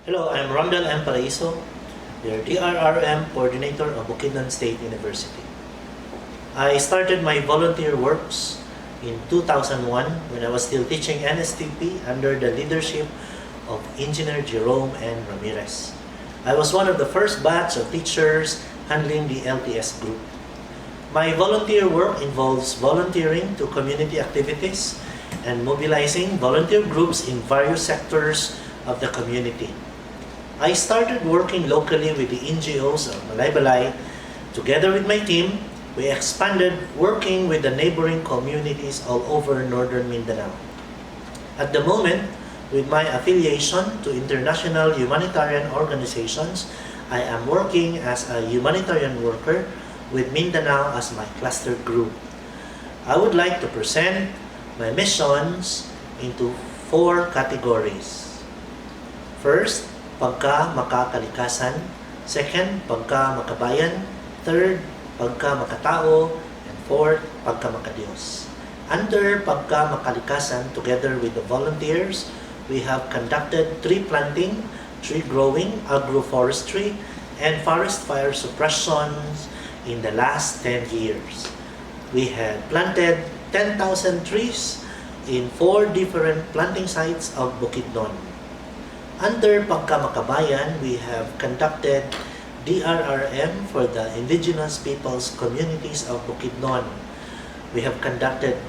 Hello, I'm Rondel M. Paraiso, your DRRM coordinator of Bukidnon State University. I started my volunteer works in 2001 when I was still teaching NSTP under the leadership of Engineer Jerome N. Ramirez. I was one of the first batch of teachers handling the LTS group. My volunteer work involves volunteering to community activities and mobilizing volunteer groups in various sectors of the community. I started working locally with the NGOs of Malaybalay. Together with my team, we expanded working with the neighboring communities all over northern Mindanao. At the moment, with my affiliation to international humanitarian organizations, I am working as a humanitarian worker with Mindanao as my cluster group. I would like to present my missions into 4 categories. First, pagka-makakalikasan. Second, pagka-makabayan. Third, pagka-makatao. And fourth, pagka-makadiyos. Under pagka-makalikasan, together with the volunteers, we have conducted tree planting, tree growing, agroforestry, and forest fire suppressions in the last 10 years. We had planted 10,000 trees in 4 different planting sites of Bukidnon. Under Pagka-Makabayan, we have conducted DRRM for the indigenous peoples communities of Bukidnon. We have conducted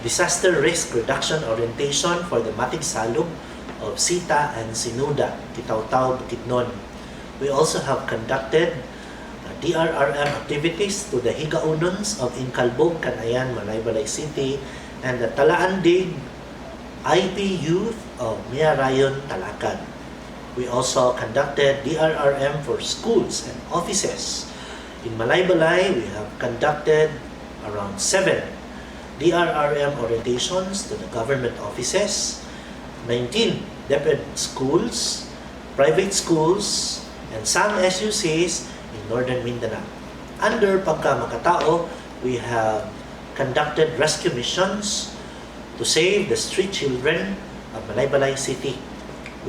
disaster risk reduction orientation for the Matigsalub of Sita and Sinuda, Kitaw-Taw, Bukidnon. We also have conducted DRRM activities to the Higaunons of Incalbog, Canayan, Malaybalay City, and the Talaandig IP Youth of Miarayon, Talakan. We also conducted DRRM for schools and offices. In Malaybalay, we have conducted around 7 DRRM orientations to the government offices, 19 DepEd schools, private schools, and some SUCs in northern Mindanao. Under Pagka-Makatao, we have conducted rescue missions to save the street children of Malaybalay City.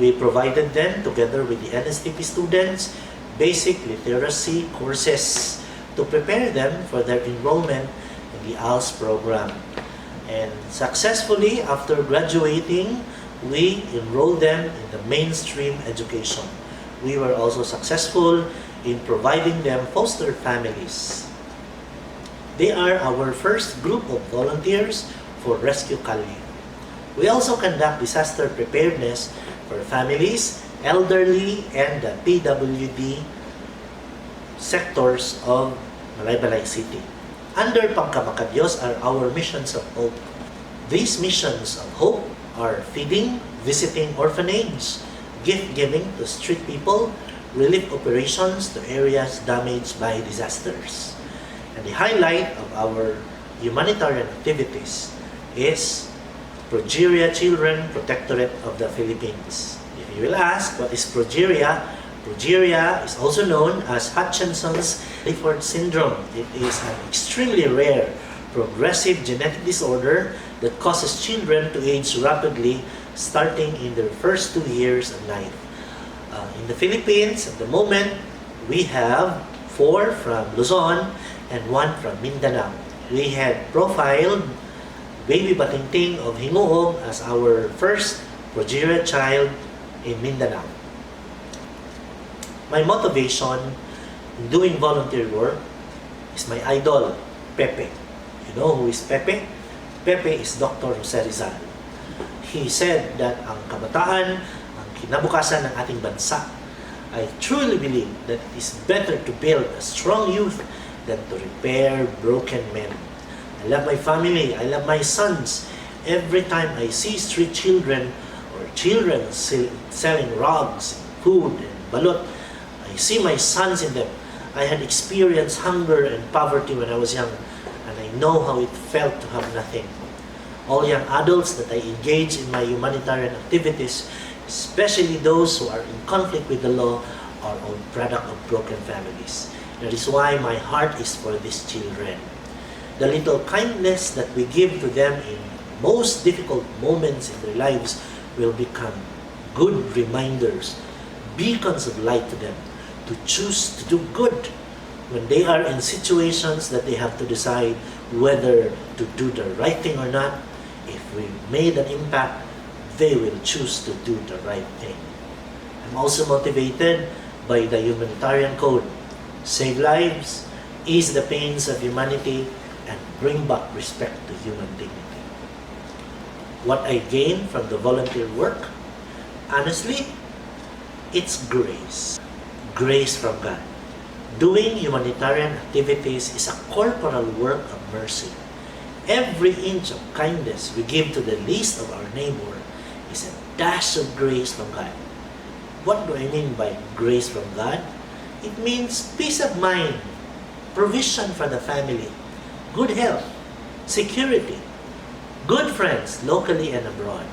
We provided them, together with the NSTP students, basic literacy courses to prepare them for their enrollment in the ALS program. And successfully, after graduating, we enrolled them in the mainstream education. We were also successful in providing them foster families. They are our first group of volunteers for Rescue Kalye. We also conduct disaster preparedness for families, elderly, and the PWD sectors of Malaybalay City. Under Pagka-Makadiyos are our missions of hope. These missions of hope are feeding, visiting orphanage, gift-giving to street people, relief operations to areas damaged by disasters. And the highlight of our humanitarian activities is Progeria Children Protectorate of the Philippines. If you will ask, what is progeria? Progeria is also known as Hutchinson's-Gilford syndrome. It is an extremely rare, progressive genetic disorder that causes children to age rapidly starting in their first 2 years of life. In the Philippines, at the moment, we have 4 from Luzon and 1 from Mindanao. We had profiled Baby Batingting of Hinguog as our first progeria child in Mindanao. My motivation in doing volunteer work is my idol, Pepe. You know who is Pepe? Pepe is Dr. Jose Rizal. He said that ang kabataan, ang kinabukasan ng ating bansa. I truly believe that it is better to build a strong youth than to repair broken men. I love my family. I love my sons. Every time I see street children or children selling rugs, food, and balot, I see my sons in them. I had experienced hunger and poverty when I was young, and I know how it felt to have nothing. All young adults that I engage in my humanitarian activities, especially those who are in conflict with the law, are all product of broken families. That is why my heart is for these children. The little kindness that we give to them in most difficult moments in their lives will become good reminders, beacons of light to them, to choose to do good when they are in situations that they have to decide whether to do the right thing or not. If we made an impact, they will choose to do the right thing. I'm also motivated by the humanitarian code. Save lives, ease the pains of humanity, and bring back respect to human dignity. What I gain from the volunteer work? Honestly, it's grace. Grace from God. Doing humanitarian activities is a corporal work of mercy. Every inch of kindness we give to the least of our neighbor is a dash of grace from God. What do I mean by grace from God? It means peace of mind, provision for the family, good health, security, good friends locally and abroad.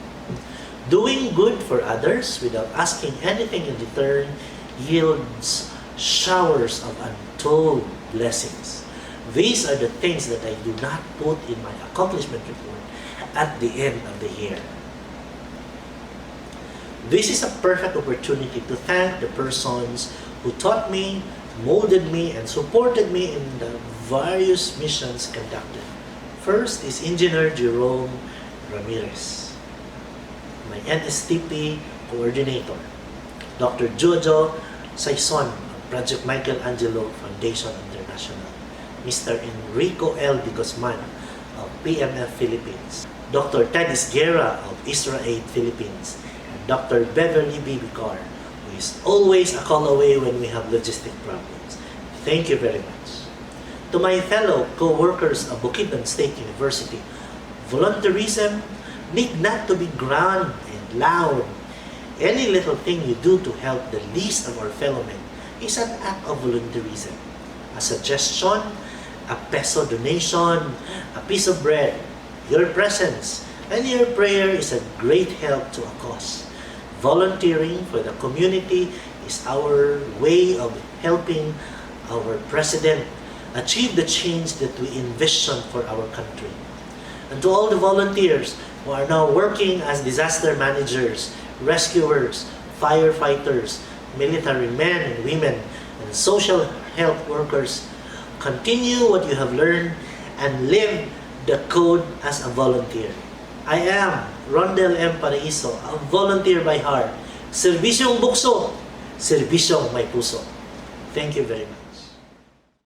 Doing good for others without asking anything in return yields showers of untold blessings. These are the things that I do not put in my accomplishment report at the end of the year. This is a perfect opportunity to thank the persons who taught me, molded me, and supported me in the various missions conducted. First is Engineer Jerome Ramirez, my NSTP coordinator. Dr. Jojo Saison of Project Michelangelo Foundation International. Mr. Enrico L. de Guzman of PMF Philippines. Dr. Ted Isguera of Israel Philippines. Dr. Beverly B. Vicar, who is always a call away when we have logistic problems. Thank you very much. To my fellow co-workers of Bukidnon State University, volunteerism need not to be grand and loud. Any little thing you do to help the least of our fellow men is an act of volunteerism. A suggestion, a peso donation, a piece of bread, your presence, and your prayer is a great help to a cause. Volunteering for the community is our way of helping our president achieve the change that we envision for our country. And to all the volunteers who are now working as disaster managers, rescuers, firefighters, military men and women, and social health workers, continue what you have learned and live the code as a volunteer. I am Rondel M. Paraiso, a volunteer by heart. Serbisyong BukSU, Serbisyong may puso. Thank you very much.